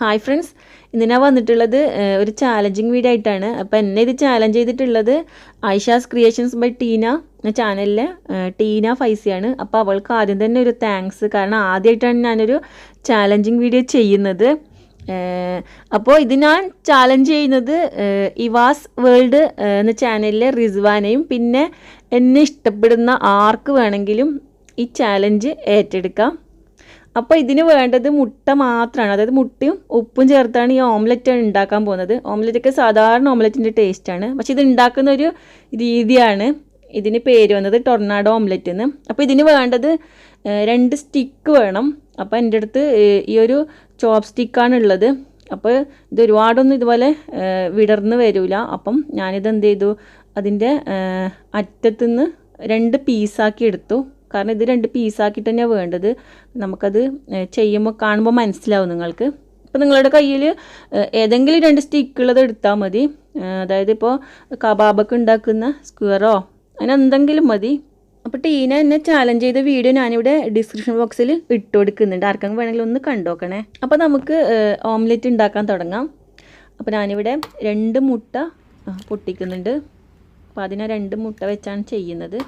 Hi friends, ഇന്ന് ഞാൻ വന്നിട്ടുള്ളത് ഒരു ചാലഞ്ചിങ് വീഡിയോ ആയിട്ടാണ്. അപ്പോൾ എന്നെ ഇത് ചാലഞ്ച് ചെയ്തിട്ടുള്ളത് ഐഷാസ് ക്രിയേഷൻസ് ബൈ ടീന എന്ന ചാനലിലെ ടീന ഫൈസിയാണ്. അപ്പോൾ അവൾക്ക് ആദ്യം തന്നെ ഒരു താങ്ക്സ്. കാരണം ആദ്യമായിട്ടാണ് ഞാനൊരു ചാലഞ്ചിങ് വീഡിയോ ചെയ്യുന്നത്. അപ്പോൾ ഇത് ഞാൻ ചാലഞ്ച് ചെയ്യുന്നത് ഇവാസ് വേൾഡ് എന്ന ചാനലിലെ റിസ്വാനയും പിന്നെ എന്നെ ഇഷ്ടപ്പെടുന്ന ആർക്ക് വേണമെങ്കിലും ഈ ചാലഞ്ച് ഏറ്റെടുക്കാം. അപ്പോൾ ഇതിന് വേണ്ടത് മുട്ട മാത്രമാണ്. അതായത് മുട്ടയും ഉപ്പും ചേർത്താണ് ഈ ഓംലെറ്റ് ഉണ്ടാക്കാൻ പോകുന്നത്. ഓംലെറ്റൊക്കെ സാധാരണ ഓംലെറ്റിൻ്റെ ടേസ്റ്റാണ്, പക്ഷെ ഇത് ഉണ്ടാക്കുന്ന ഒരു രീതിയാണ്. ഇതിന് പേര് വന്നത് ടൊർണാഡോ ഓംലെറ്റ് എന്ന്. അപ്പോൾ ഇതിന് വേണ്ടത് 2 സ്റ്റിക്ക് വേണം. അപ്പോൾ എൻ്റെ അടുത്ത് ഈ ഒരു ചോപ്പ് സ്റ്റിക്കാണ് ഉള്ളത്. അപ്പോൾ ഇത് ഒരുപാടൊന്നും ഇതുപോലെ വിടർന്ന് വരില്ല. അപ്പം ഞാനിത് എന്ത് ചെയ്തു, അതിൻ്റെ അറ്റത്തുനിന്ന് 2 പീസാക്കി എടുത്തു. കാരണം ഇത് 2 പീസാക്കിയിട്ട് തന്നെയാണ് വേണ്ടത്. നമുക്കത് ചെയ്യുമ്പോൾ കാണുമ്പോൾ മനസ്സിലാവും നിങ്ങൾക്ക്. ഇപ്പോൾ നിങ്ങളുടെ കയ്യിൽ ഏതെങ്കിലും 2 സ്റ്റിക്കുള്ളത് എടുത്താൽ മതി. അതായത് ഇപ്പോൾ കബാബൊക്കെ ഉണ്ടാക്കുന്ന സ്ക്വയറോ അങ്ങനെ എന്തെങ്കിലും മതി. അപ്പോൾ ടീന എന്നെ ചാലഞ്ച് ചെയ്ത വീഡിയോ ഞാനിവിടെ ഡിസ്ക്രിപ്ഷൻ ബോക്സിൽ ഇട്ട് കൊടുക്കുന്നുണ്ട്. ആർക്കെങ്കിലും വേണമെങ്കിൽ ഒന്ന് കണ്ടോക്കണേ. അപ്പോൾ നമുക്ക് ഓംലെറ്റ് ഉണ്ടാക്കാൻ തുടങ്ങാം. അപ്പോൾ ഞാനിവിടെ 2 മുട്ട പൊട്ടിക്കുന്നുണ്ട്. അപ്പോൾ അതിനെ 2 മുട്ട വെച്ചാണ് ചെയ്യുന്നത്.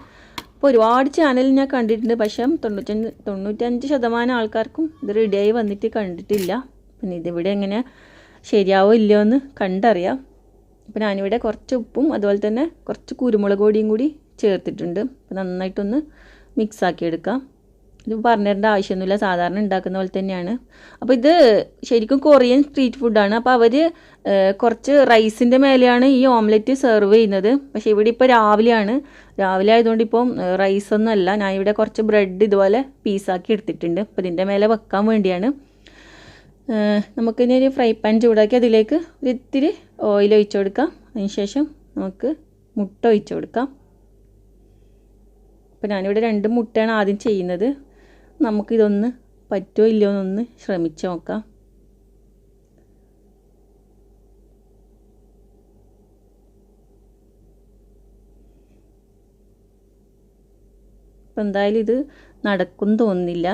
അപ്പോൾ ഒരുപാട് ചാനൽ ഞാൻ കണ്ടിട്ടുണ്ട്, പക്ഷേ 95% ആൾക്കാർക്കും ഇത് റെഡിയായി വന്നിട്ട് കണ്ടിട്ടില്ല. പിന്നെ ഇതിവിടെ എങ്ങനെ ശരിയാവോ ഇല്ലയോ എന്ന് കണ്ടറിയാം. അപ്പോൾ ഞാനിവിടെ കുറച്ച് ഉപ്പും അതുപോലെ തന്നെ കുറച്ച് കുരുമുളക് പൊടിയും കൂടി ചേർത്തിട്ടുണ്ട്. അപ്പോൾ നന്നായിട്ടൊന്ന് മിക്സാക്കി എടുക്കാം. ഇത് പറഞ്ഞിരേണ്ട ആവശ്യമൊന്നുമില്ല, സാധാരണ ഉണ്ടാക്കുന്ന പോലെ തന്നെയാണ്. അപ്പോൾ ഇത് ശരിക്കും കൊറിയൻ സ്ട്രീറ്റ് ഫുഡാണ്. അപ്പോൾ അവർ കുറച്ച് റൈസിൻ്റെ മേലെയാണ് ഈ ഓംലെറ്റ് സെർവ് ചെയ്യുന്നത്. പക്ഷേ ഇവിടെ ഇപ്പോൾ രാവിലെ ആയതുകൊണ്ട് ഇപ്പം റൈസൊന്നും അല്ല. ഞാൻ ഇവിടെ കുറച്ച് ബ്രെഡ് ഇതുപോലെ പീസാക്കി എടുത്തിട്ടുണ്ട്. അപ്പോൾ ഇതിൻ്റെ മേലെ വെക്കാൻ വേണ്ടിയാണ്. നമുക്കിനി ഒരു ഫ്രൈ പാൻ ചൂടാക്കി അതിലേക്ക് ഒരിത്തിരി ഓയിൽ ഒഴിച്ചു കൊടുക്കാം. അതിനുശേഷം നമുക്ക് മുട്ട ഒഴിച്ചു കൊടുക്കാം. അപ്പോൾ ഞാനിവിടെ 2 മുട്ടയാണ് ആദ്യം ചെയ്യുന്നത്. നമുക്കിതൊന്ന് പറ്റുമോ ഇല്ലയോ എന്നൊന്ന് ശ്രമിച്ച് നോക്കാം. അപ്പം എന്തായാലും ഇത് നടക്കും തോന്നുന്നില്ല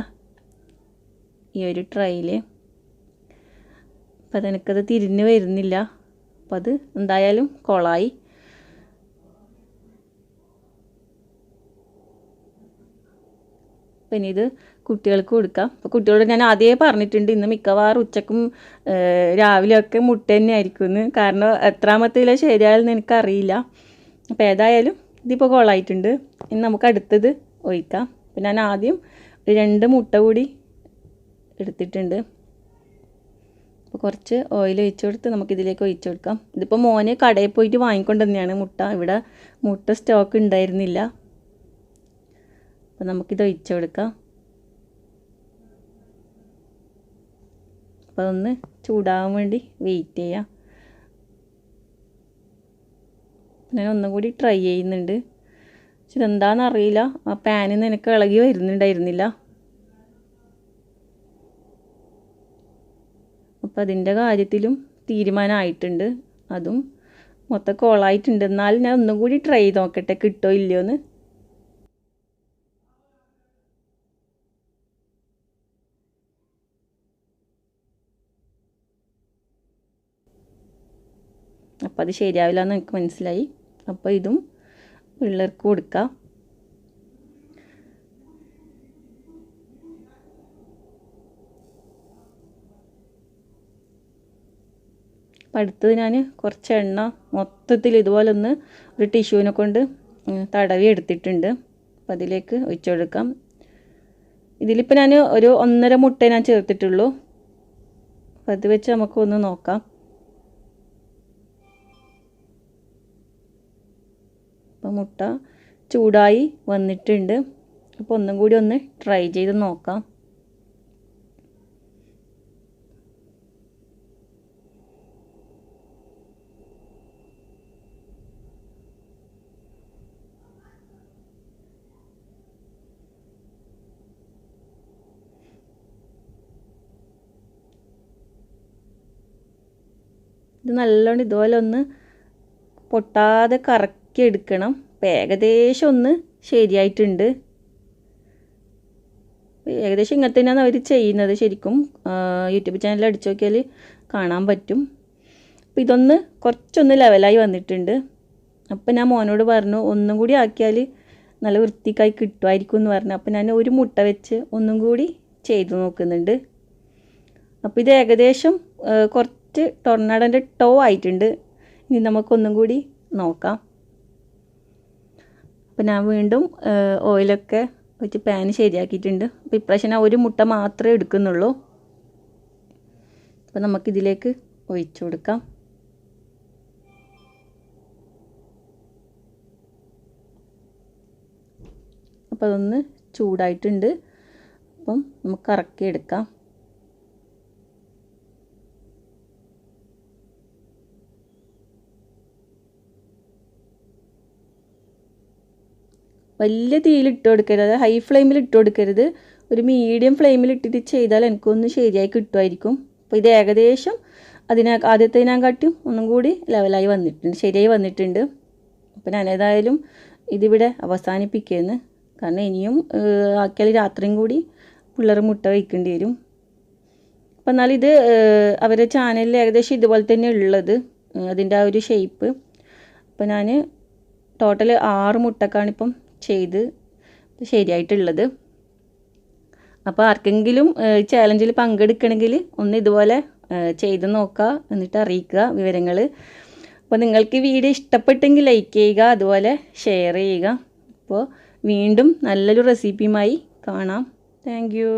ഈ ഒരു ട്രയൽ. അപ്പം അതെനിക്കത് തിരിഞ്ഞ് വരുന്നില്ല. അപ്പം അത് എന്തായാലും കൊളായി. പിന്നെ ഇത് കുട്ടികൾക്ക് കൊടുക്കാം. അപ്പോൾ കുട്ടികളോട് ഞാൻ ആദ്യമേ പറഞ്ഞിട്ടുണ്ട്, ഇന്ന് മിക്കവാറും ഉച്ചക്കും രാവിലെയൊക്കെ മുട്ട തന്നെ ആയിരിക്കുമെന്ന്. കാരണം എത്രാമത്തേല ശരിയായെന്ന് എനിക്കറിയില്ല. അപ്പോൾ ഏതായാലും ഇതിപ്പോൾ കൊളായിട്ടുണ്ട്. ഇനി നമുക്ക് അടുത്തത് ഒഴിക്കാം. അപ്പോൾ ഞാൻ ആദ്യം 2 മുട്ട കൂടി എടുത്തിട്ടുണ്ട്. അപ്പോൾ കുറച്ച് ഓയിൽ ഒഴിച്ചു കൊടുത്ത് നമുക്കിതിലേക്ക് ഒഴിച്ചു കൊടുക്കാം. ഇതിപ്പോൾ മോന് കടയിൽ പോയിട്ട് വാങ്ങിക്കൊണ്ട് തന്നെയാണ് മുട്ട. ഇവിടെ മുട്ട സ്റ്റോക്ക് ഉണ്ടായിരുന്നില്ല. അപ്പോൾ നമുക്കിത് ഒഴിച്ചു കൊടുക്കാം. അപ്പോൾ അതൊന്ന് ചൂടാകാൻ വേണ്ടി വെയിറ്റ് ചെയ്യാം. ഞാൻ ഒന്നും കൂടി ട്രൈ ചെയ്യുന്നുണ്ട്. പക്ഷെ ഇതെന്താണെന്ന് അറിയില്ല, ആ പാനിൽ നിന്ന് എനിക്ക് ഇളകി വരുന്നുണ്ടായിരുന്നില്ല. അപ്പോൾ അതിൻ്റെ കാര്യത്തിലും തീരുമാനമായിട്ടുണ്ട്. അതും മൊത്തം കോളായിട്ടുണ്ട്. എന്നാലും ഞാൻ ഒന്നും കൂടി ട്രൈ ചെയ്ത് നോക്കട്ടെ കിട്ടോ ഇല്ലയോ എന്ന്. അപ്പോൾ അത് ശരിയാവില്ല എന്ന് എനിക്ക് മനസ്സിലായി. അപ്പോൾ ഇതും പിള്ളേർക്ക് കൊടുക്കാം. അപ്പം അടുത്തത് ഞാൻ കുറച്ച് എണ്ണ മൊത്തത്തിൽ ഇതുപോലെ ഒന്ന് ഒരു ടിഷ്യൂവിനെ കൊണ്ട് തടവി എടുത്തിട്ടുണ്ട്. അപ്പം അതിലേക്ക് ഒഴിച്ചു കൊടുക്കാം. ഇതിലിപ്പോൾ ഞാൻ ഒരു 1.5 മുട്ട ഞാൻ ചേർത്തിട്ടുള്ളൂ. അപ്പം അത് വെച്ച് നമുക്കൊന്ന് നോക്കാം. അപ്പോൾ മുട്ട ചൂടായി വന്നിട്ടുണ്ട്. അപ്പോൾ ഒന്നും കൂടി ഒന്ന് ട്രൈ ചെയ്ത് നോക്കാം. ഇത് നല്ലോണം ഇതുപോലെ ഒന്ന് പൊട്ടാതെ കറക്കി എടുക്കണം. അപ്പോൾ ഏകദേശം ഒന്ന് ശരിയായിട്ടുണ്ട്. ഏകദേശം ഇങ്ങനെ തന്നെയാണ് അവർ ചെയ്യുന്നത്. ശരിക്കും യൂട്യൂബ് ചാനൽ അടിച്ചു നോക്കിയാൽ കാണാൻ പറ്റും. അപ്പോൾ ഇതൊന്ന് കുറച്ചൊന്ന് ലെവലായി വന്നിട്ടുണ്ട്. അപ്പോൾ ഞാൻ മോനോട് പറഞ്ഞു ഒന്നും കൂടി ആക്കിയാൽ നല്ല വൃത്തിക്കായി കിട്ടുമായിരിക്കും എന്ന് പറഞ്ഞു. അപ്പോൾ ഞാൻ ഒരു മുട്ട വെച്ച് ഒന്നും കൂടി ചെയ്ത് നോക്കുന്നുണ്ട്. അപ്പോൾ ഇത് ഏകദേശം കുറച്ച് ടൊർണാഡോൻ്റെ ടോ ആയിട്ടുണ്ട്. ഇനി നമുക്കൊന്നും കൂടി നോക്കാം. അപ്പോൾ ഞാൻ വീണ്ടും ഓയിലൊക്കെ വെച്ച് പാൻ ശരിയാക്കിയിട്ടുണ്ട്. അപ്പോൾ ഇപ്രാവശ്യം ഞാൻ ഒരു മുട്ട മാത്രമേ എടുക്കുന്നുള്ളൂ. അപ്പോൾ നമുക്കിതിലേക്ക് ഒഴിച്ചു കൊടുക്കാം. അപ്പോൾ അതൊന്ന് ചൂടായിട്ടുണ്ട്. അപ്പം നമുക്ക് കറക്കി എടുക്കാം. വലിയ തീയിൽ ഇട്ട് കൊടുക്കരുത്, അതായത് ഹൈ ഫ്ലെയിമിൽ ഇട്ട് കൊടുക്കരുത്. ഒരു മീഡിയം ഫ്ലെയിമിൽ ഇട്ടിട്ട് ചെയ്താൽ എനിക്കൊന്ന് ശരിയായി കിട്ടുമായിരിക്കും. അപ്പോൾ ഇത് ഏകദേശം ആദ്യത്തേതിനെക്കാട്ടിയും ഒന്നും കൂടി ലെവലായി വന്നിട്ടുണ്ട്, ശരിയായി വന്നിട്ടുണ്ട്. അപ്പോൾ ഞാനേതായാലും ഇതിവിടെ അവസാനിപ്പിക്കുകയെന്ന്. കാരണം ഇനിയും ആക്കിയാൽ രാത്രിയും കൂടി പിള്ളേർ മുട്ട വയ്ക്കേണ്ടി വരും. അപ്പോൾ എന്നാൽ ഇത് അവരുടെ ചാനലിൽ ഏകദേശം ഇതുപോലെ തന്നെ ഉള്ളത്, അതിൻ്റെ ആ ഒരു ഷേപ്പ്. അപ്പോൾ ഞാൻ ടോട്ടൽ 6 മുട്ടക്കാണിപ്പം ചെയ്ത് ശരിയായിട്ടുള്ളത്. അപ്പോൾ ആർക്കെങ്കിലും ചാലഞ്ചിൽ പങ്കെടുക്കണമെങ്കിൽ ഒന്ന് ഇതുപോലെ ചെയ്ത് നോക്കുക, എന്നിട്ട് അറിയിക്കുക വിവരങ്ങൾ. അപ്പോൾ നിങ്ങൾക്ക് ഈ വീഡിയോ ഇഷ്ടപ്പെട്ടെങ്കിൽ ലൈക്ക് ചെയ്യുക, അതുപോലെ ഷെയർ ചെയ്യുക. അപ്പോൾ വീണ്ടും നല്ലൊരു റെസിപ്പിയുമായി കാണാം. Thank you.